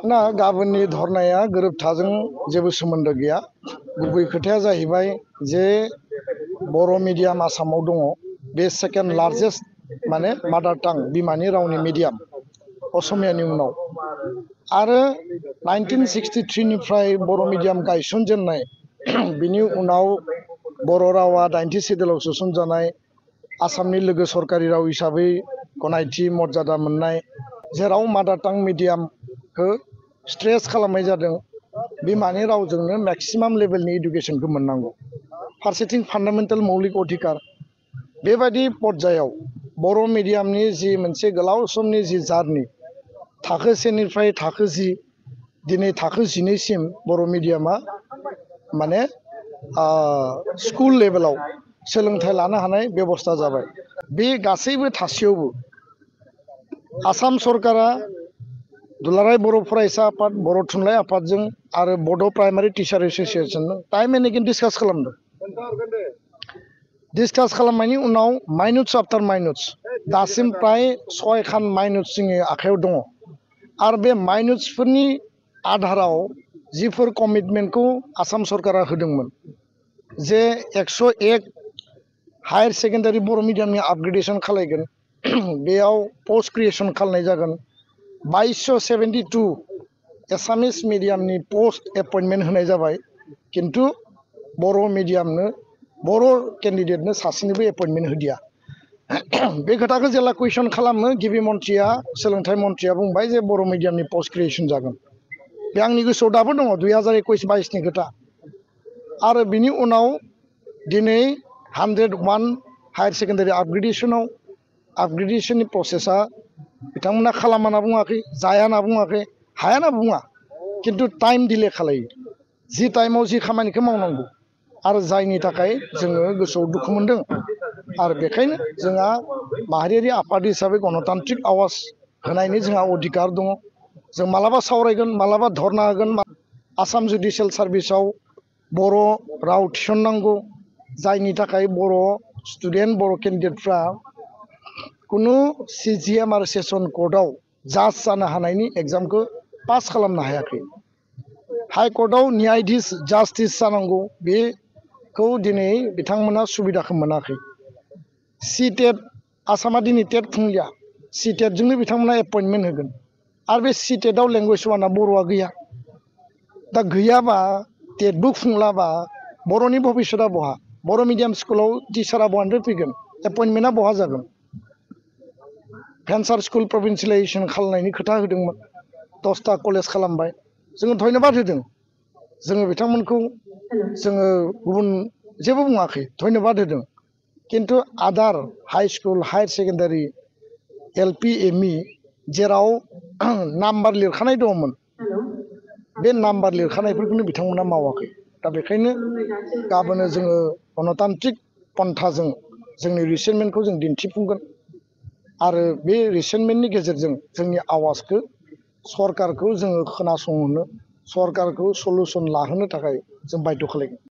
ना गाबोननि धरनाया गोरोबथाजों जेबो सोमोन्दो गैया। गुबै खोथाया जाहैबाय जे बर' मिडियाम आसामाव दङ, बे सेकेन्ड लार्जेस्ट माने मादार टां बिमानि रावनि मिडियाम असमियानि उनाव। आरो 1963 निफ्राय बर' मिडियाम गायसनजेननाय बिनि उनाव बर' रावा 90 सिडुलाव सोसनजानाय आसामनि लोगो सरकारि राव हिसाबै गनायथि मर्यादा मोननाय, जेराव मादार टां मिडियामखौ स्ट्रेस खालामनाय जादों बिमानि रावजोंनो मेक्सिमाम लेभेलनि इडुकेसनखौ मोननांगौ। फारसेथिं फान्डामेन्टेल मौलिक अधिकार, बेबायदि पर्यायाव बर' मिडियामनि जि मोनसे गोलाव समनि जि जार्नि, थाखो 1 निफ्राय थाखो 10, दिनै थाखो 12सिम बर' मिडियामा माने स्कुल लेभेलाव सोलोंथाइ लानो हानाय बेबस्था जाबाय। बे गासैबो थासेयावबो आसाम सरकारा दुलाराय बर' फरायसा आफाद, बर' थुनलाइ आफादजों आरो बड' प्राइमारि टिचार एस'सियेसनजों टाइम एन्ड एगेन डिसकास खालामदों। डिसकास खालामनायनि उनाव माइनुट्स आफ्टार माइनुट्स दासिम प्राय 6 खान माइनुट्स जोंनि आखायाव दङ। आरो बे माइनुट्सफोरनि आधाराव जिफोर कमिटमेन्टखौ आसाम सरकारा होदोंमोन, जे 101 हायर सेकेन्डारि बर' मिडियामनि आपग्रेडेसन खालायगोन, बेयाव पस्ट क्रिएसन खालामनाय जागोन। 2272 एसामिस मिडियामनि पोस्ट एपइन्टमेन्ट होनाय जाबाय, किन्तु बर' मिडियामनो बर' केन्डिडेटनो सासेनिबो एपइन्टमेन्ट होदिया। बे खोथाखौ जेला कुइसन खालामो, गिबि मन्थ्रिया सोलोंथाइ मन्थ्रिया बुंबाय जे बर' मिडियामनि पस्ट क्रिएसन जागोन। बे आंनि गोसोआव दाबो दङ, 2021-22नि खोथा। आरो बिनि उनाव दिनै 101 हायर सेकेन्डारि आपग्रेडेसननि प्रसेसा बिथांमोना खालामा होनना बुङाखै, जाया होनना बुङाखै, हाया होनना बुङा, किन्तु टाइम डिले खालायो। जि टाइमाव जि खामानिखौ मावनांगौ आरो जायनि थाखाय जोङो गोसोआव दुखु मोनदों। आरो बेखायनो जोंहा माहारियारि आफाद हिसाबै गणतान्त्रिक आवाज होनायनि जोंहा अधिकार दङ। जों मालाबा सावरायगोन, मालाबा धरना होगोन। आसाम जुडिसियेल सार्भिसाव बर' राव थिसननांगौ, जायनि थाखाय बर' स्टुडेन्ट, बर' केन्डिडेटफ्रा कुनु CGM आरो सेसन कर्टआव जाज जानो हानायनि एग्जामखौ पास खालामनो हायाखै। हाइकर्टआव न्यायाधीश जास्टिस जानांगौ, बेखौ दिनै बिथांमोना सुबिदाखौ मोनाखै। CTET, आसामा दिनै टेट खुंलिया, CTET-जोंनो बिथांमोना एपइन्टमेन्ट होगोन। आरो बे CTET-आव लेंगुवेज वानआ बर'आ गैया। दा गैयाबा, टेटबो खुंलाबा बर'नि भबिष्यतआ बहा? बर' मिडियाम स्कुलाव टिचारा बहानिफ्राय फैगोन? एपइन्टमेन्टआ बहा जागोन? भेन्सार स्कुल प्रभिन्सियेलाइजेसन खालामनायनि खोथा होदोंमोन, 10टा कलेज खालामबाय। जोङो धन्यबाद होदों, जोङो बिथांमोनखौ जोङो गुबुन जेबो बुङाखै, धन्यबाद होदों। किन्तु आदार high school, higher secondary, LP, ME जेराव नाम्बार लिरखानाय दङमोन, बे नाम्बार लिरखानायफोरखौनो बिथांमोना मावाखै। दा बेखायनो गाबोनो जोङो गणतान्त्रिक पन्थाजों जोंनि रिसेन्टमेन्टखौ जों दिन्थिफुंगोन। आरो बे रिसेन्टमेन्टनि गेजेरजों जोंनि आवाजखौ सरकारखौ जोङो खोनासंहोनो, सरकारखौ सलुसन लाहोनो थाखाय जों बाध्य खालामगोन।